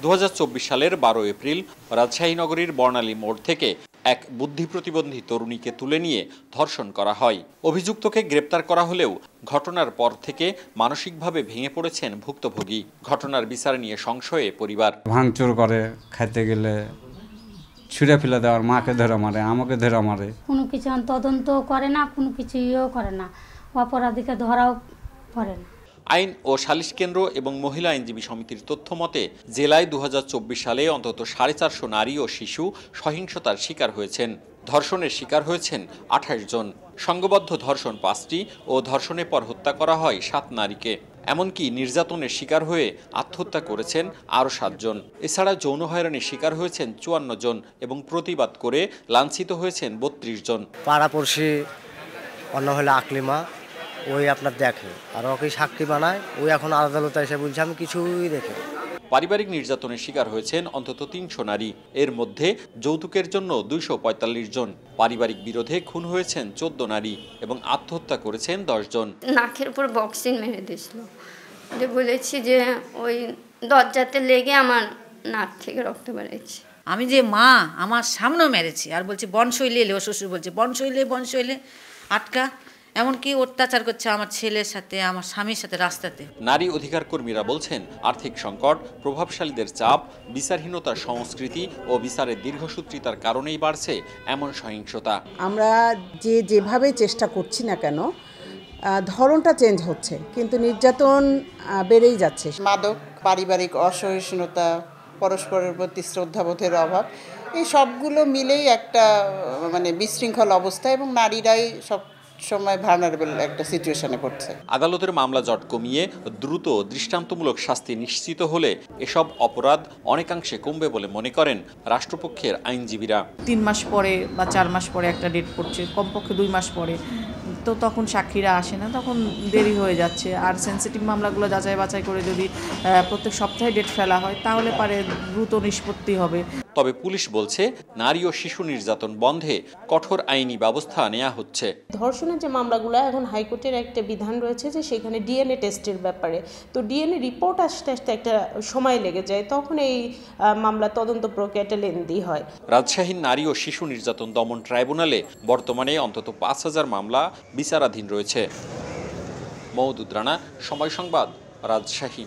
2024 সালের 12 এপ্রিল রাজশাহী নগরীর বর্ণালী মোড় থেকে এক বুদ্ধি প্রতিবন্ধী তরুণীকে তুলে নিয়ে ধর্ষণ করা হয়। অভিযুক্তকে গ্রেপ্তার করা হলেও ঘটনার পর থেকে মানসিকভাবে ভেঙে পড়েছেন ভুক্তভোগী। ঘটনার বিচার নিয়ে সংশয়ে পরিবার। ভাঙচুর করে, খাইতে গেলে ছুঁড়ে ফেলে দেওয়ার, মাকে ধরে মারে, আমাকে ধরে মারে। কোনো কিছু তদন্ত করে না, কোনো কিছু করে না, অপরাধীকে ধরাও করে না। আইন ও সালিশ কেন্দ্র এবং মহিলা আইনজীবী সমিতির তথ্য মতে জেলায় 2024 সালে অন্তত 450 নারী ও শিশু সহিংসতার শিকার হয়েছেন। ধর্ষণের শিকার হয়েছেন 28 জন। সংঘবদ্ধ ধর্ষণ 5টি ও ধর্ষণের পর হত্যা করা হয় 7 নারীকে। এমনকি নির্যাতনের শিকার হয়ে আত্মহত্যা করেছেন আরও 7 জন। এছাড়া যৌন হয়রানির শিকার হয়েছেন 54 জন এবং প্রতিবাদ করে লাঞ্ছিত হয়েছেন 32 জন। পাড়াপড়শি অন্য হলে আকলিমা, ওই আপনার দেখে আর ওকে সাক্ষী বানায়, ওই এখন আদালতে এসে বলছে আমি কিছুই দেখি। পারিবারিক নির্যাতনের শিকার হয়েছেন অন্তত 300 নারী। এর মধ্যে যৌতুকের জন্য 245 জন। পারিবারিক বিরোধে খুন হয়েছেন 14 নারী এবং আত্মহত্যা করেছেন 10 জন। নাকের উপর বক্সিং মেরে দিয়েছিল, বলেছি যে ওই দরজাতে লেগে আমার নাক থেকে রক্ত বেরিয়েছে। আমি যে মা, আমার সামনেও মেরেছি আর বলছি বনশৈলী এলে, ও শ্বশুর বলছে বনশৈলে আটকা। এমনকি অত্যাচার করছে আমার ছেলের সাথে, আমার স্বামীর সাথে রাস্তাতে। নারী অধিকার কর্মীরা বলছেন আর্থিক সংকট, প্রভাবশালীদের চাপ, বিচারহীনতার সংস্কৃতি ও বিচারের দীর্ঘসূত্রিতার কারণেই বাড়ছে এমন সহিংসতা। আমরা যেভাবে চেষ্টা করছি না কেন, ধরনটা চেঞ্জ হচ্ছে, কিন্তু নির্যাতন বেড়েই যাচ্ছে। মাদক, পারিবারিক অসহিষ্ণুতা, পরস্পরের প্রতি শ্রদ্ধাবোধের অভাব, এই সবগুলো মিলেই একটা বিশৃঙ্খল অবস্থা এবং নারীরাই সব সময় ভালনারেবল একটা সিচুয়েশনে পড়ছে। আদালতের মামলা জট কমিয়ে দ্রুত দৃষ্টান্তমূলক শাস্তি নিশ্চিত হলে এসব অপরাধ অনেকাংশে কমবে বলে মনে করেন রাষ্ট্রপক্ষের আইনজীবীরা। 3 মাস পরে বা 4 মাস পরে একটা ডেট পড়ছে, কমপক্ষে 2 মাস পরে, তো তখন সাক্ষীরা আসে না, তখন দেরি হয়ে যাচ্ছে। আর সেন্সিটিভ মামলাগুলো যাচাই বাছাই করে যদি প্রত্যেক সপ্তাহে ডেট ফেলা হয় তাহলে পারে দ্রুত নিষ্পত্তি হবে। তবে পুলিশ বলছে নারী ও শিশু নির্যাতন বন্ধে কঠোর আইনি ব্যবস্থা নেওয়া হচ্ছে। ধর্ষণের যে মামলাগুলো, এখন হাইকোর্টের একটা বিধান রয়েছে যে সেখানে ডিএনএ টেস্টের ব্যাপারে, তো ডিএনএ রিপোর্ট আসতে আসতে একটা সময় লেগে যায়, তখন এই মামলা তদন্ত প্রক্রিয়াটা লেন্দি হয়। রাজশাহীর নারী ও শিশু নির্যাতন দমন ট্রাইব্যুনালে বর্তমানে অন্তত 5000 মামলা বিচারাধীন রয়েছে। মওদুদ রানা, সময় সংবাদ, রাজশাহী।